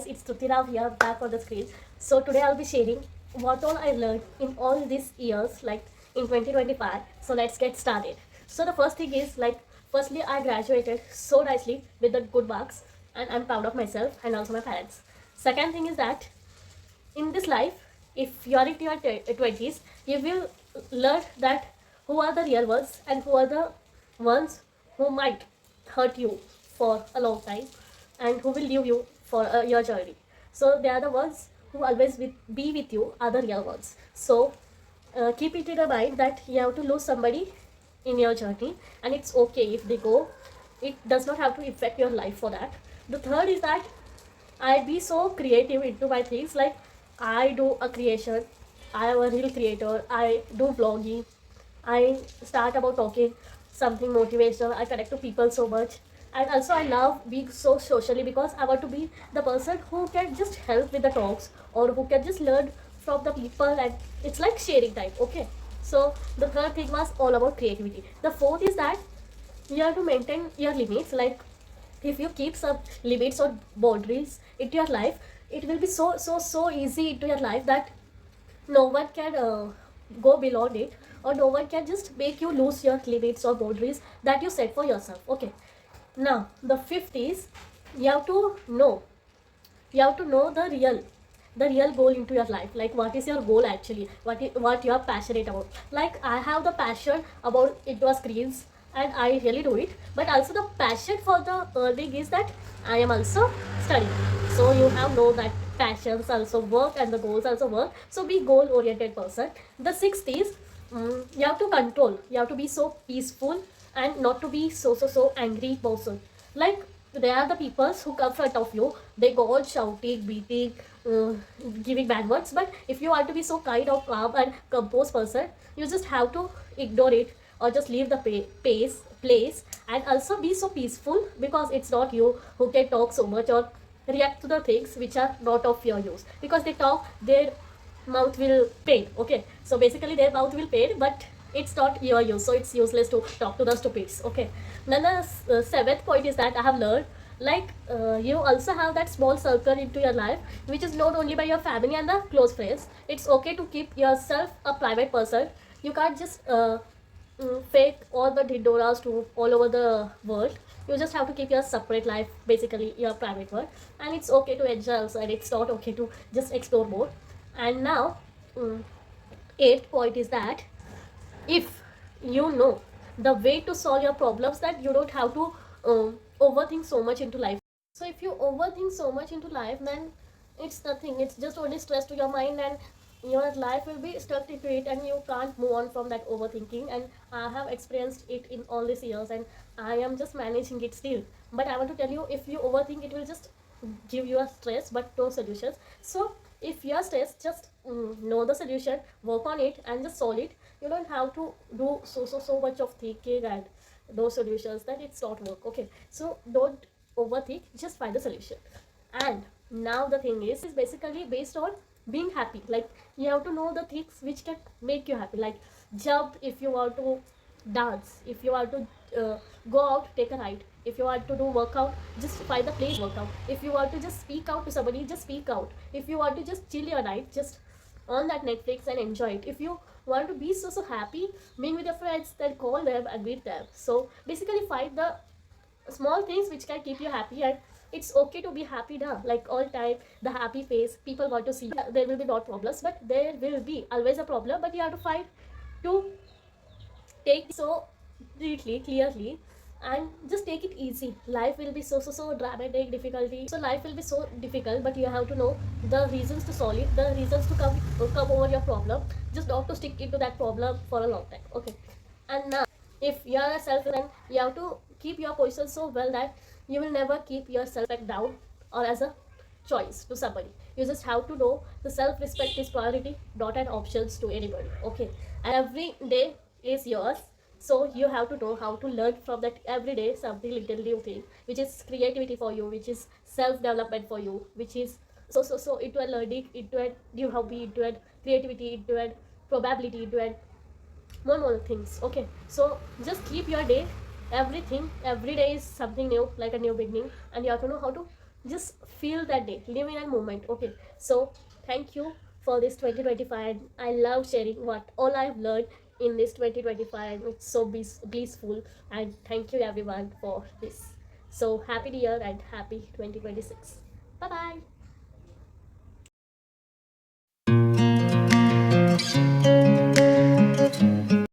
guys, it's Trutirav here, back on the screen. So today I'll be sharing what all I learned in all these years, like in 2025. So let's get started. So the first thing is, like, firstly I graduated so nicely with the good marks, and I'm proud of myself and also my parents. Second thing is that in this life, if you are in your 20s, you will learn that who are the real ones and who are the ones who might hurt you for a long time and who will leave you for your journey. So they are the ones who always be with you, are the real ones. So keep it in your mind that you have to lose somebody in your journey, and it's okay if they go. It does not have to affect your life for that. The third is that I be so creative into my things. Like, I do a creation, I am a real creator, I do vlogging, I start about talking something motivational, I connect to people so much. And also I love being so socially because I want to be the person who can just help with the talks or who can just learn from the people, and it's like sharing time. Okay. So the third thing was all about creativity. The fourth is that you have to maintain your limits. Like, if you keep some limits or boundaries into your life, it will be so easy into your life that no one can go beyond it, or no one can just make you lose your limits or boundaries that you set for yourself. Okay. Now the fifth is, you have to know you have to know the real goal into your life. Like, what is your goal actually, what you are passionate about. Like, I have the passion about into screens and I really do it, but also the passion for the earning is that I am also studying. So you have know that passions also work and the goals also work, so be goal oriented person. The sixth is, you have to control, you have to be so peaceful and not to be so angry person. Like, they are the people who come front of you, they go on shouting, beating, giving bad words. But if you want to be so kind of calm and composed person, you just have to ignore it or just leave the place, and also be so peaceful, because it's not you who can talk so much or react to the things which are not of your use. Because they talk, their mouth will pain. Okay, so basically their mouth will pain, but it's not your use, so it's useless to talk to the stupids. Okay. Then the seventh point is that I have learned, like, you also have that small circle into your life, which is not only by your family and the close friends. It's okay to keep yourself a private person. You can't just fake all the dindoras to all over the world. You just have to keep your separate life, basically your private world, and it's okay to enjoy also, and it's not okay to just explore more. And now, eighth point is that if you know the way to solve your problems, that you don't have to overthink so much into life. So if you overthink so much into life, then it's nothing, it's just only stress to your mind, and your life will be stuck into it and you can't move on from that overthinking. And I have experienced it in all these years, and I am just managing it still. But I want to tell you, if you overthink, it will just give you a stress but no solutions. So if you are stressed, just know the solution, work on it and just solve it. You don't have to do so much of thinking and those solutions that it's not work. Okay, so don't overthink, just find the solution. And now the thing is basically based on being happy. Like, you have to know the things which can make you happy. Like, jump if you want to dance, if you want to go out, take a ride. If you want to do workout, just find the place workout. If you want to just speak out to somebody, just speak out. If you want to just chill your night, just on that Netflix and enjoy it. If you want to be so happy being with your friends, then call them and meet them. So basically find the small things which can keep you happy, and it's okay to be happy now. Like, all time the happy face people want to see. There will be not problems, but there will be always a problem, but you have to find to take so neatly, clearly, and just take it easy. Life will be so dramatic, difficulty. So life will be so difficult, but you have to know the reasons to solve it, the reasons to come over your problem. Just not to stick into that problem for a long time. Okay. And now, if you are a self, then you have to keep your position so well that you will never keep yourself back down or as a choice to somebody. You just have to know the self-respect is priority, not an options to anybody. Okay. And every day is yours, so you have to know how to learn from that every day something little new thing, which is creativity for you, which is self-development for you, which is so into a learning, into a new hobby, into a creativity, into a probability, into a more things. Okay, so just keep your day, everything, every day is something new, like a new beginning, and you have to know how to just feel that day, live in a moment. Okay, so thank you for this 2025. I love sharing what all I've learned in this 2025. It's so blissful, and thank you everyone for this. So happy new year and happy 2026. Bye bye.